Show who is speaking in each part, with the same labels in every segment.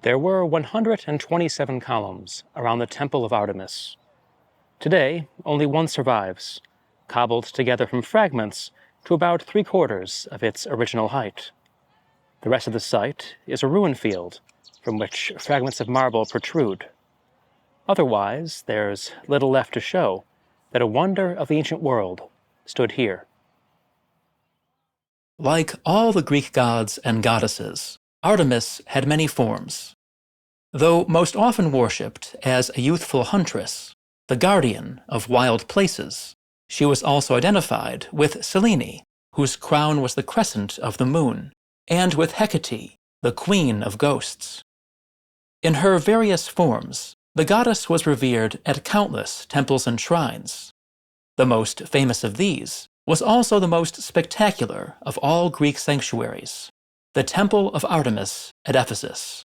Speaker 1: There were 127 columns around the Temple of Artemis. Today, only one survives, cobbled together from fragments to about 3/4 of its original height. The rest of the site is a ruin field from which fragments of marble protrude. Otherwise, there's little left to show that a wonder of the ancient world stood here.
Speaker 2: Like all the Greek gods and goddesses, Artemis had many forms. Though most often worshipped as a youthful huntress, the guardian of wild places, she was also identified with Selene, whose crown was the crescent of the moon, and with Hecate, the queen of ghosts. In her various forms, the goddess was revered at countless temples and shrines. The most famous of these was also the most spectacular of all Greek sanctuaries, the Temple of Artemis at Ephesus.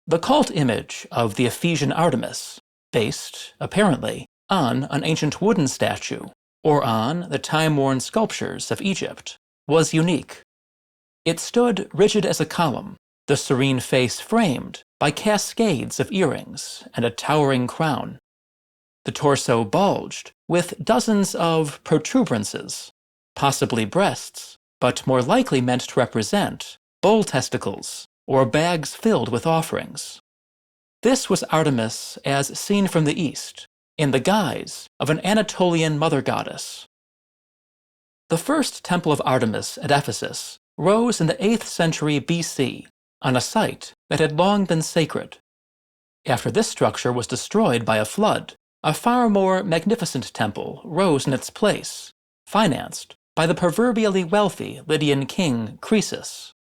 Speaker 2: The cult image of the Ephesian Artemis, based, apparently, on an ancient wooden statue or on the time-worn sculptures of Egypt, was unique. It stood rigid as a column, the serene face framed by cascades of earrings and a towering crown. The torso bulged with dozens of protuberances, possibly breasts, but more likely meant to represent bull testicles or bags filled with offerings. This was Artemis as seen from the east, in the guise of an Anatolian mother goddess. The first temple of Artemis at Ephesus rose in the 8th century BC on a site that had long been sacred. After this structure was destroyed by a flood, a far more magnificent temple rose in its place, financed by the proverbially wealthy Lydian king Croesus.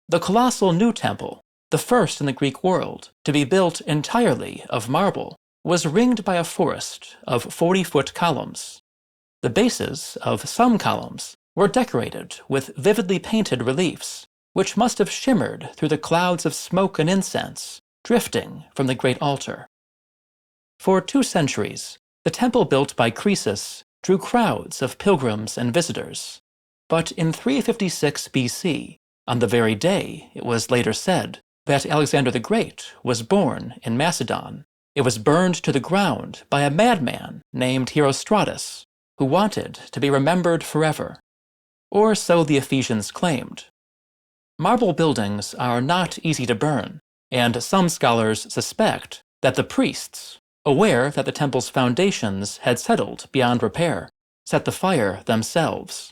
Speaker 2: The colossal new temple, the first in the Greek world to be built entirely of marble, was ringed by a forest of 40-foot columns. The bases of some columns were decorated with vividly painted reliefs, which must have shimmered through the clouds of smoke and incense drifting from the great altar. For 2 centuries, the temple built by Croesus drew crowds of pilgrims and visitors. But in 356 BC, on the very day it was later said that Alexander the Great was born in Macedon, it was burned to the ground by a madman named Herostratus, who wanted to be remembered forever. Or so the Ephesians claimed. Marble buildings are not easy to burn, and some scholars suspect that the priests, aware that the temple's foundations had settled beyond repair, set the fire themselves.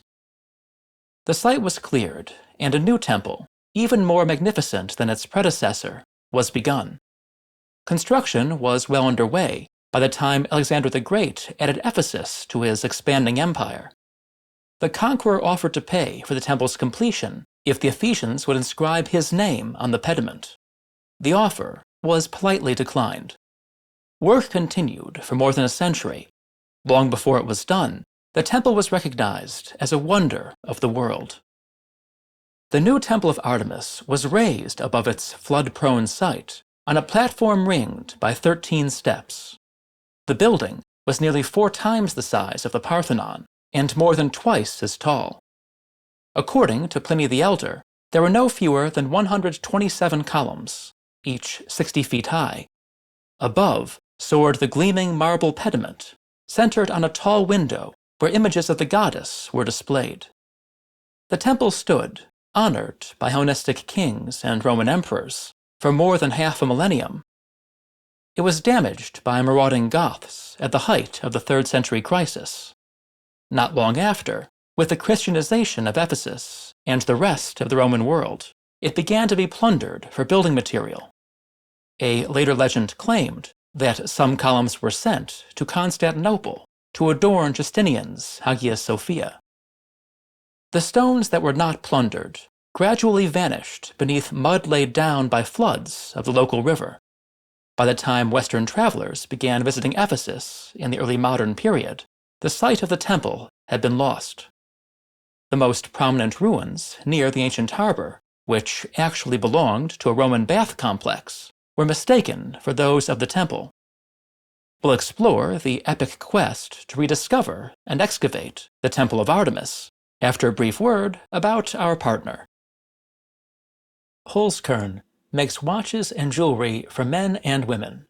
Speaker 2: The site was cleared, and a new temple, even more magnificent than its predecessor, was begun. Construction was well underway by the time Alexander the Great added Ephesus to his expanding empire. The conqueror offered to pay for the temple's completion if the Ephesians would inscribe his name on the pediment. The offer was politely declined. Work continued for more than a century. Long before it was done, the temple was recognized as a wonder of the world. The new Temple of Artemis was raised above its flood-prone site on a platform ringed by 13 steps. The building was nearly 4 times the size of the Parthenon and more than twice as tall. According to Pliny the Elder, there were no fewer than 127 columns, each 60 feet high. Above soared the gleaming marble pediment, centered on a tall window where images of the goddess were displayed. The temple stood, honored by Hellenistic kings and Roman emperors, for more than half a millennium. It was damaged by marauding Goths at the height of the 3rd century crisis. Not long after, with the Christianization of Ephesus and the rest of the Roman world, it began to be plundered for building material. A later legend claimed that some columns were sent to Constantinople to adorn Justinian's Hagia Sophia. The stones that were not plundered gradually vanished beneath mud laid down by floods of the local river. By the time Western travelers began visiting Ephesus in the early modern period, the site of the temple had been lost. The most prominent ruins near the ancient harbor, which actually belonged to a Roman bath complex, were mistaken for those of the temple. We'll explore the epic quest to rediscover and excavate the Temple of Artemis after a brief word about our partner. Holzkern makes watches and jewelry for men and women.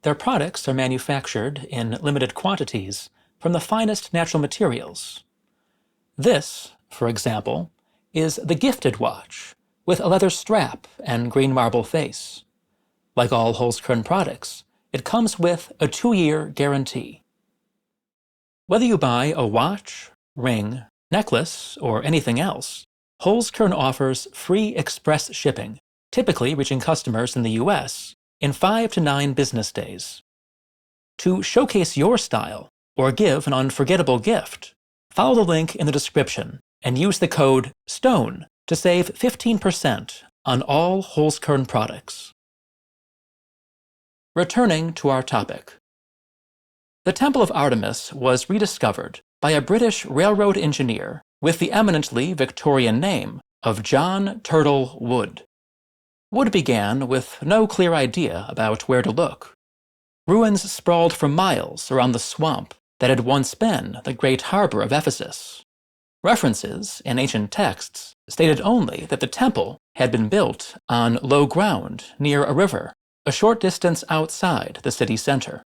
Speaker 2: Their products are manufactured in limited quantities from the finest natural materials. This, for example, is the Gifted watch, with a leather strap and green marble face. Like all Holzkern products, it comes with a 2-year guarantee. Whether you buy a watch, ring, necklace, or anything else, Holzkern offers free express shipping, typically reaching customers in the US in 5 to 9 business days. To showcase your style or give an unforgettable gift, follow the link in the description and use the code STONE to save 15% on all Holzkern products. Returning to our topic. The Temple of Artemis was rediscovered by a British railroad engineer with the eminently Victorian name of John Turtle Wood. Wood began with no clear idea about where to look. Ruins sprawled for miles around the swamp that had once been the great harbor of Ephesus. References in ancient texts stated only that the temple had been built on low ground near a river, a short distance outside the city center.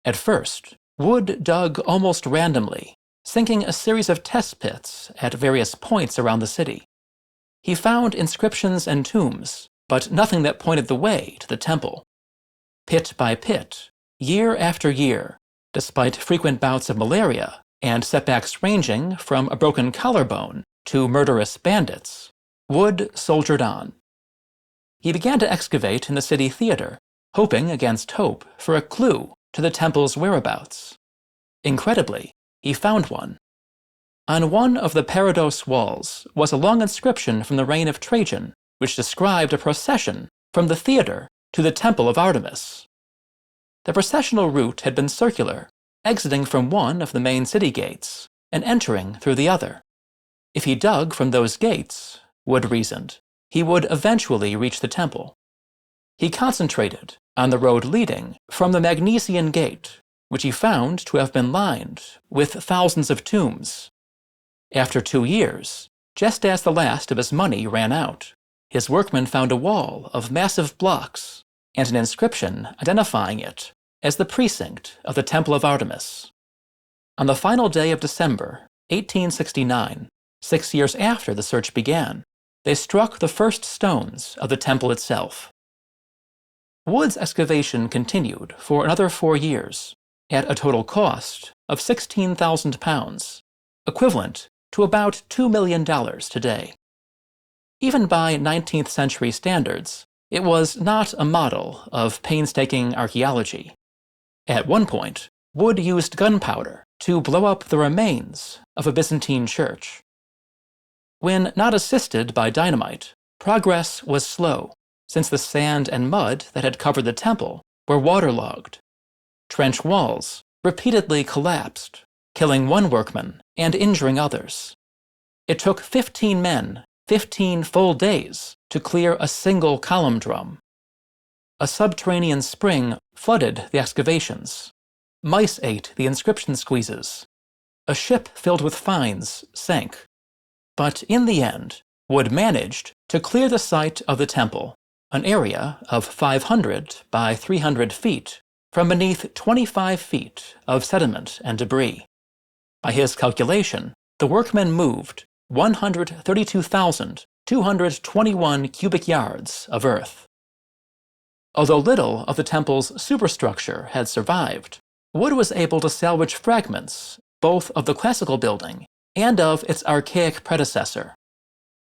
Speaker 2: At first, Wood dug almost randomly, sinking a series of test pits at various points around the city. He found inscriptions and tombs, but nothing that pointed the way to the temple. Pit by pit, year after year, despite frequent bouts of malaria and setbacks ranging from a broken collarbone to murderous bandits, Wood soldiered on. He began to excavate in the city theater, hoping against hope for a clue to the temple's whereabouts. Incredibly, he found one. On one of the parados walls was a long inscription from the reign of Trajan, which described a procession from the theater to the Temple of Artemis. The processional route had been circular, exiting from one of the main city gates and entering through the other. If he dug from those gates, Wood reasoned, he would eventually reach the temple. He concentrated on the road leading from the Magnesian Gate, which he found to have been lined with thousands of tombs. After 2 years, just as the last of his money ran out, his workmen found a wall of massive blocks and an inscription identifying it as the precinct of the Temple of Artemis. On the final day of December 1869, 6 years after the search began, they struck the first stones of the temple itself. Wood's excavation continued for another 4 years, at a total cost of £16,000, equivalent to about $2 million today. Even by 19th century standards, it was not a model of painstaking archaeology. At one point, Wood used gunpowder to blow up the remains of a Byzantine church. When not assisted by dynamite, progress was slow, since the sand and mud that had covered the temple were waterlogged. Trench walls repeatedly collapsed, killing one workman and injuring others. It took 15 men, 15 full days, to clear a single column drum. A subterranean spring flooded the excavations. Mice ate the inscription squeezes. A ship filled with finds sank. But in the end, Wood managed to clear the site of the temple, an area of 500 by 300 feet, from beneath 25 feet of sediment and debris. By his calculation, the workmen moved 132,221 cubic yards of earth. Although little of the temple's superstructure had survived, Wood was able to salvage fragments both of the classical building and of its archaic predecessor.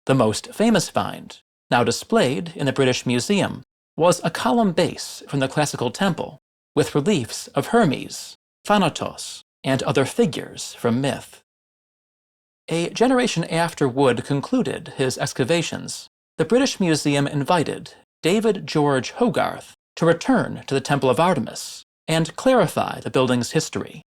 Speaker 2: The most famous find, now displayed in the British Museum, was a column base from the classical temple, with reliefs of Hermes, Thanatos, and other figures from myth. A generation after Wood concluded his excavations, the British Museum invited David George Hogarth to return to the Temple of Artemis and clarify the building's history.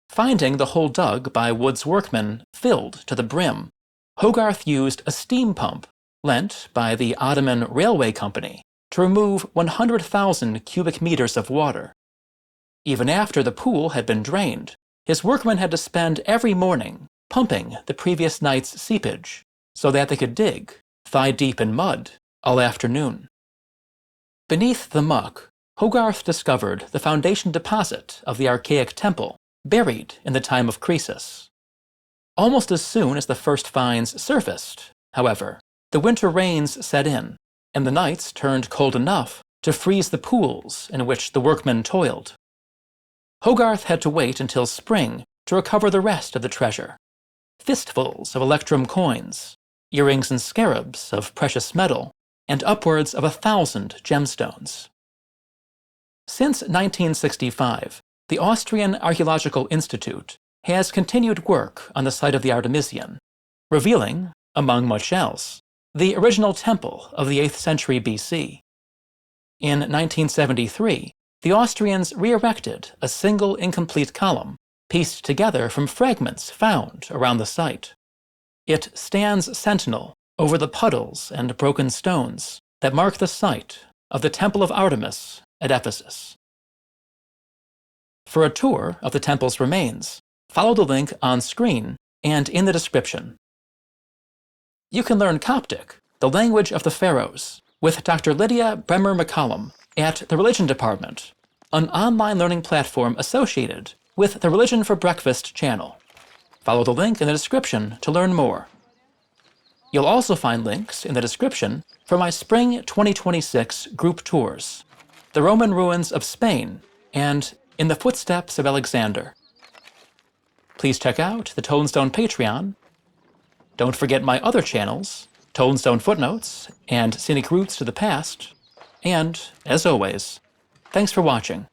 Speaker 2: Finding the hole dug by Wood's workmen filled to the brim, Hogarth used a steam pump lent by the Ottoman Railway Company to remove 100,000 cubic meters of water. Even after the pool had been drained, his workmen had to spend every morning pumping the previous night's seepage so that they could dig, thigh-deep in mud, all afternoon. Beneath the muck, Hogarth discovered the foundation deposit of the archaic temple, buried in the time of Croesus. Almost as soon as the first finds surfaced, however, the winter rains set in, and the nights turned cold enough to freeze the pools in which the workmen toiled. Hogarth had to wait until spring to recover the rest of the treasure: fistfuls of electrum coins, earrings and scarabs of precious metal, and upwards of 1,000 gemstones. Since 1965, the Austrian Archaeological Institute has continued work on the site of the Artemision, revealing, among much else, the original temple of the 8th century BC. In 1973, the Austrians re-erected a single incomplete column pieced together from fragments found around the site. It stands sentinel over the puddles and broken stones that mark the site of the Temple of Artemis at Ephesus. For a tour of the temple's remains, follow the link on screen and in the description. You can learn Coptic, the language of the pharaohs, with Dr. Lydia Bremer-McCollum at the Religion Department, an online learning platform associated with the Religion for Breakfast channel. Follow the link in the description to learn more. You'll also find links in the description for my Spring 2026 group tours, the Roman ruins of Spain, and In the Footsteps of Alexander. Please check out the Tonestone Patreon. Don't forget my other channels, Tonestone Footnotes and Scenic Routes to the Past. And, as always, thanks for watching.